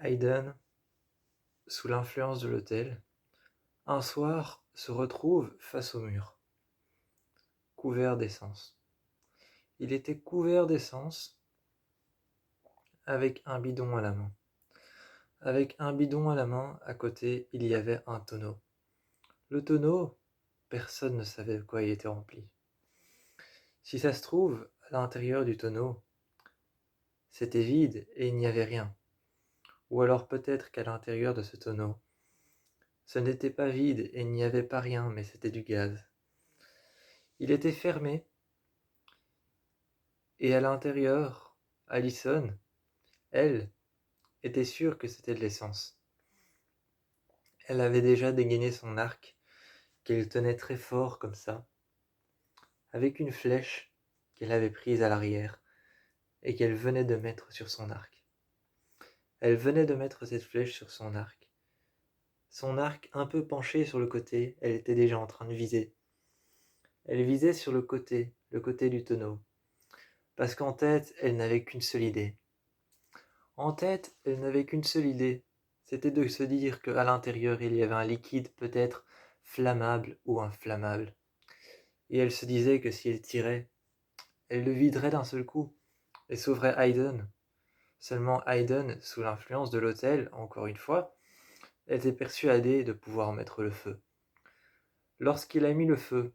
Haydn, sous l'influence de l'autel, un soir se retrouve face au mur, couvert d'essence. Il était couvert d'essence avec un bidon à la main. Avec un bidon à la main, à côté, il y avait un tonneau. Le tonneau, personne ne savait de quoi il était rempli. Si ça se trouve, à l'intérieur du tonneau, c'était vide et il n'y avait rien. Ou alors peut-être qu'à l'intérieur de ce tonneau, ce n'était pas vide et il n'y avait pas rien, mais c'était du gaz. Il était fermé, et à l'intérieur, Allison, elle, était sûre que c'était de l'essence. Elle avait déjà dégainé son arc, qu'elle tenait très fort comme ça, avec une flèche qu'elle avait prise à l'arrière et qu'elle venait de mettre sur son arc. Elle venait de mettre cette flèche sur son arc. Son arc un peu penché sur le côté, elle était déjà en train de viser. Elle visait sur le côté du tonneau, parce qu'en tête, elle n'avait qu'une seule idée. En tête, elle n'avait qu'une seule idée, c'était de se dire qu'à l'intérieur il y avait un liquide peut-être flammable ou inflammable. Et elle se disait que si elle tirait, elle le viderait d'un seul coup et sauverait Haydn. Seulement Haydn, sous l'influence de l'autel, encore une fois, était persuadé de pouvoir mettre le feu. Lorsqu'il a mis le feu,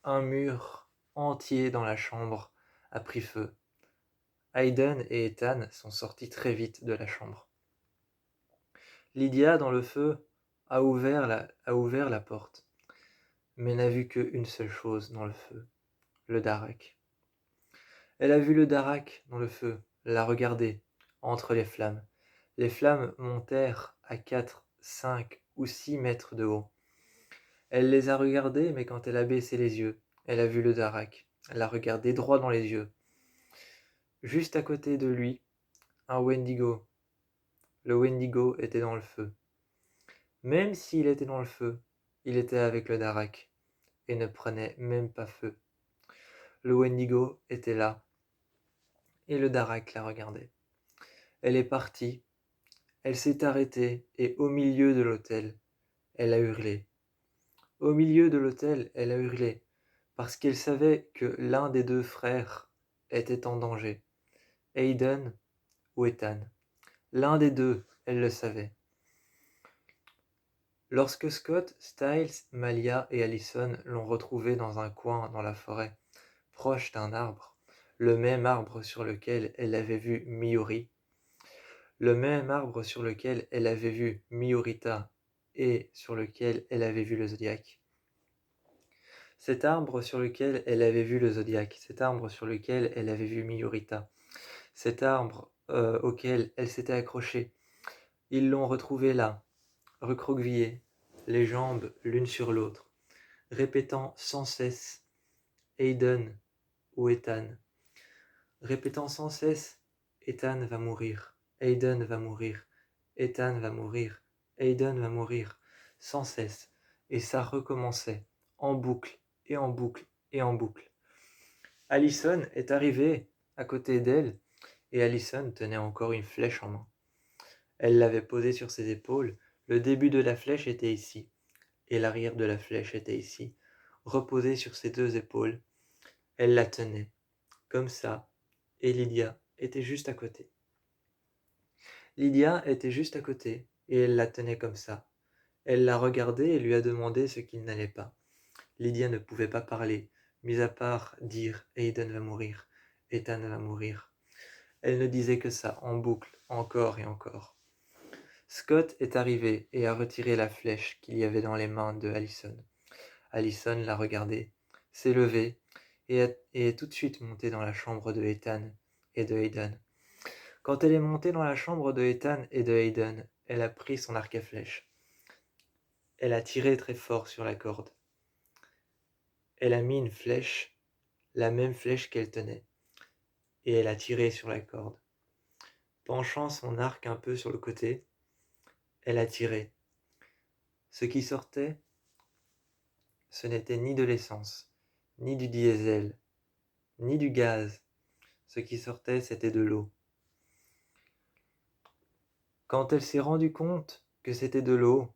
un mur entier dans la chambre a pris feu. Haydn et Ethan sont sortis très vite de la chambre. Lydia, dans le feu, a ouvert la porte, mais n'a vu qu'une seule chose dans le feu, le Darak. Elle a vu le Darak dans le feu, l'a regardé, entre les flammes. Les flammes montèrent à 4, 5 ou 6 mètres de haut. Elle les a regardées, mais quand elle a baissé les yeux, elle a vu le Darak. Elle l'a regardé droit dans les yeux. Juste à côté de lui, un Wendigo. Le Wendigo était dans le feu. Même s'il était dans le feu, il était avec le Darak et ne prenait même pas feu. Le Wendigo était là, et le Darak la regardait. Elle est partie, elle s'est arrêtée, et au milieu de l'hôtel, elle a hurlé. Au milieu de l'hôtel, elle a hurlé, parce qu'elle savait que l'un des deux frères était en danger. Haydn ou Ethan. L'un des deux, elle le savait. Lorsque Scott, Styles, Malia et Allison l'ont retrouvé dans un coin dans la forêt, proche d'un arbre, le même arbre sur lequel elle avait vu Miori, le même arbre sur lequel elle avait vu Miorita et sur lequel elle avait vu le zodiaque. Cet arbre sur lequel elle avait vu le zodiaque, cet arbre sur lequel elle avait vu Miorita, cet arbre auquel elle s'était accrochée, ils l'ont retrouvé là, recroquevillé, les jambes l'une sur l'autre, répétant sans cesse Haydn ou Ethan, répétant sans cesse Ethan va mourir, Haydn va mourir, Ethan va mourir, Haydn va mourir, sans cesse, et ça recommençait, en boucle, et en boucle, et en boucle. Allison est arrivée à côté d'elle, et Allison tenait encore une flèche en main. Elle l'avait posée sur ses épaules, le début de la flèche était ici, et l'arrière de la flèche était ici, reposée sur ses deux épaules. Elle la tenait, comme ça, et Lydia était juste à côté. Lydia était juste à côté, et elle la tenait comme ça. Elle l'a regardé et lui a demandé ce qu'il n'allait pas. Lydia ne pouvait pas parler, mis à part dire « Haydn va mourir, Ethan va mourir ». Elle ne disait que ça, en boucle, encore et encore. Scott est arrivé et a retiré la flèche qu'il y avait dans les mains de Allison. Allison l'a regardé, s'est levée et est tout de suite montée dans la chambre de Ethan et de Haydn. Quand elle est montée dans la chambre de Ethan et de Haydn, elle a pris son arc à flèche. Elle a tiré très fort sur la corde. Elle a mis une flèche, la même flèche qu'elle tenait, et elle a tiré sur la corde. Penchant son arc un peu sur le côté, elle a tiré. Ce qui sortait, ce n'était ni de l'essence, ni du diesel, ni du gaz. Ce qui sortait, c'était de l'eau. Quand elle s'est rendue compte que c'était de l'eau,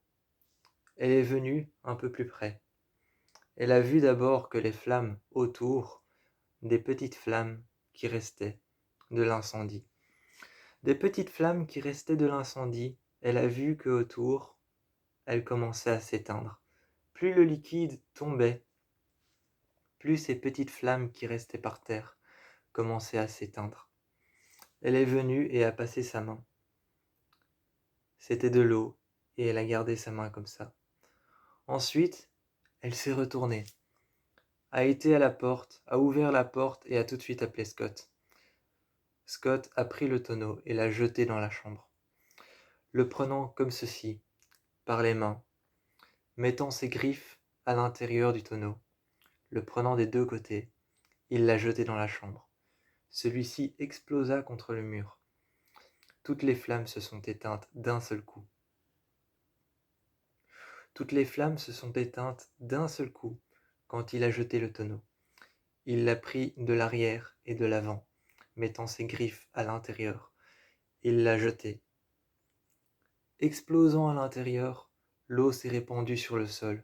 elle est venue un peu plus près. Elle a vu d'abord que les flammes autour, des petites flammes qui restaient de l'incendie. Des petites flammes qui restaient de l'incendie, elle a vu que autour, elles commençaient à s'éteindre. Plus le liquide tombait, plus ces petites flammes qui restaient par terre commençaient à s'éteindre. Elle est venue et a passé sa main. C'était de l'eau, et elle a gardé sa main comme ça. Ensuite, elle s'est retournée, a été à la porte, a ouvert la porte et a tout de suite appelé Scott. Scott a pris le tonneau et l'a jeté dans la chambre, le prenant comme ceci, par les mains, mettant ses griffes à l'intérieur du tonneau, le prenant des deux côtés, il l'a jeté dans la chambre. Celui-ci explosa contre le mur. Toutes les flammes se sont éteintes d'un seul coup. Toutes les flammes se sont éteintes d'un seul coup quand il a jeté le tonneau. Il l'a pris de l'arrière et de l'avant, mettant ses griffes à l'intérieur. Il l'a jeté. Explosant à l'intérieur, l'eau s'est répandue sur le sol.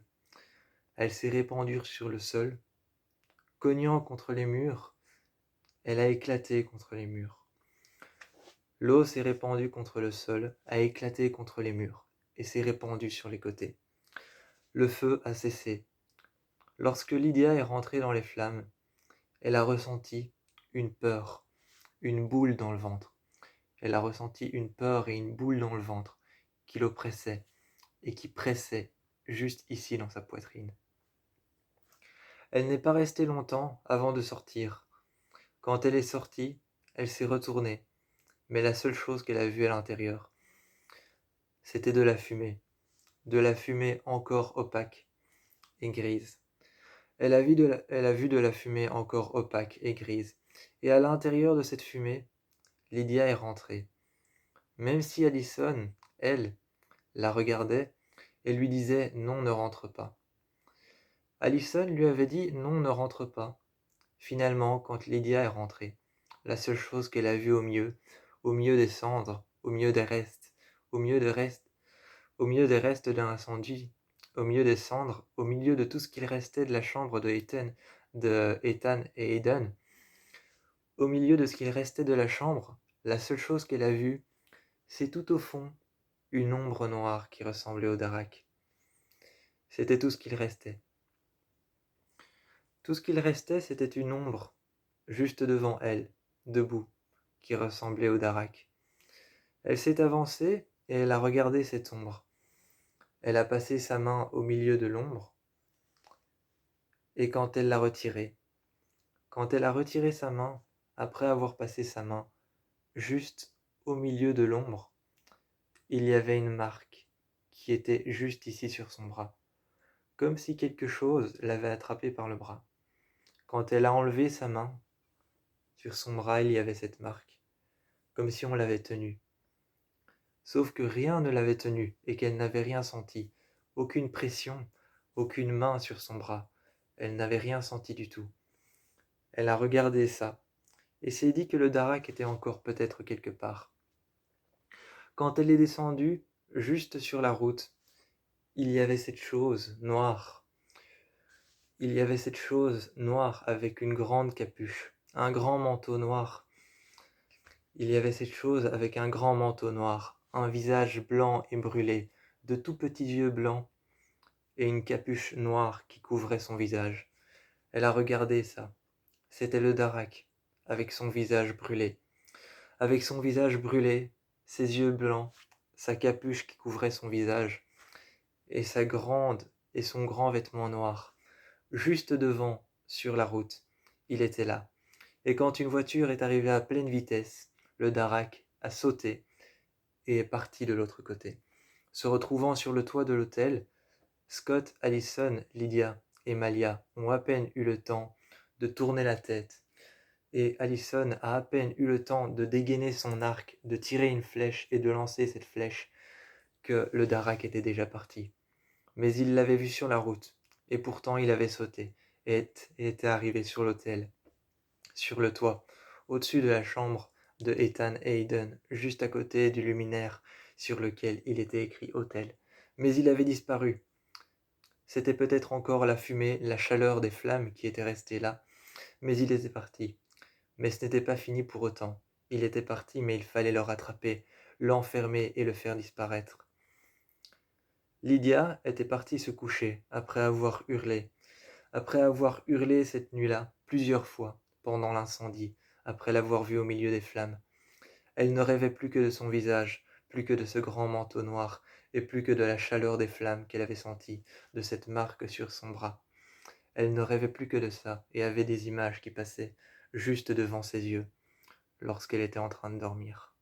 Elle s'est répandue sur le sol, cognant contre les murs. Elle a éclaté contre les murs. L'eau s'est répandue contre le sol, a éclaté contre les murs, et s'est répandue sur les côtés. Le feu a cessé. Lorsque Lydia est rentrée dans les flammes, elle a ressenti une peur, une boule dans le ventre. Elle a ressenti une peur et une boule dans le ventre qui l'oppressait et qui pressait juste ici dans sa poitrine. Elle n'est pas restée longtemps avant de sortir. Quand elle est sortie, elle s'est retournée, mais la seule chose qu'elle a vue à l'intérieur, c'était de la fumée encore opaque et grise. Elle a vu de la fumée encore opaque et grise, et à l'intérieur de cette fumée, Lydia est rentrée. Même si Allison, elle, la regardait et lui disait « Non, ne rentre pas ». Allison lui avait dit « Non, ne rentre pas ». Finalement, quand Lydia est rentrée, la seule chose qu'elle a vue au milieu des cendres, au milieu des restes, au milieu des restes de l'incendie, au milieu des cendres, au milieu de tout ce qu'il restait de la chambre de Ethan et Aidan, au milieu de ce qu'il restait de la chambre, la seule chose qu'elle a vue, c'est tout au fond une ombre noire qui ressemblait au Darak. C'était tout ce qu'il restait. Tout ce qu'il restait, c'était une ombre, juste devant elle, debout, qui ressemblait au Darak. Elle s'est avancée et elle a regardé cette ombre. Elle a passé sa main au milieu de l'ombre, et quand elle a retiré sa main, après avoir passé sa main, juste au milieu de l'ombre, il y avait une marque qui était juste ici sur son bras, comme si quelque chose l'avait attrapée par le bras. Quand elle a enlevé sa main, sur son bras il y avait cette marque, comme si on l'avait tenue. Sauf que rien ne l'avait tenue et qu'elle n'avait rien senti, aucune pression, aucune main sur son bras. Elle n'avait rien senti du tout. Elle a regardé ça et s'est dit que le Darak était encore peut-être quelque part. Quand elle est descendue, juste sur la route, il y avait cette chose noire. Il y avait cette chose noire avec une grande capuche, un grand manteau noir. Il y avait cette chose avec un grand manteau noir, un visage blanc et brûlé, de tout petits yeux blancs, et une capuche noire qui couvrait son visage. Elle a regardé ça. C'était le Darak, avec son visage brûlé. Avec son visage brûlé, ses yeux blancs, sa capuche qui couvrait son visage, et son grand vêtement noir. Juste devant, sur la route, il était là. Et quand une voiture est arrivée à pleine vitesse, le Darak a sauté et est parti de l'autre côté. Se retrouvant sur le toit de l'hôtel, Scott, Allison, Lydia et Malia ont à peine eu le temps de tourner la tête, et Allison a à peine eu le temps de dégainer son arc, de tirer une flèche et de lancer cette flèche, que le Darak était déjà parti. Mais il l'avait vu sur la route, et pourtant il avait sauté, et était arrivé sur l'hôtel, sur le toit, au-dessus de la chambre de Ethan et Aidan, juste à côté du luminaire sur lequel il était écrit hôtel. Mais il avait disparu. C'était peut-être encore la fumée, la chaleur des flammes qui étaient restées là, mais il était parti. Mais ce n'était pas fini pour autant. Il était parti, mais il fallait le rattraper, l'enfermer et le faire disparaître. Lydia était partie se coucher, après avoir hurlé cette nuit-là, plusieurs fois, pendant l'incendie, après l'avoir vu au milieu des flammes. Elle ne rêvait plus que de son visage, plus que de ce grand manteau noir, et plus que de la chaleur des flammes qu'elle avait sentie, de cette marque sur son bras. Elle ne rêvait plus que de ça, et avait des images qui passaient, juste devant ses yeux, lorsqu'elle était en train de dormir.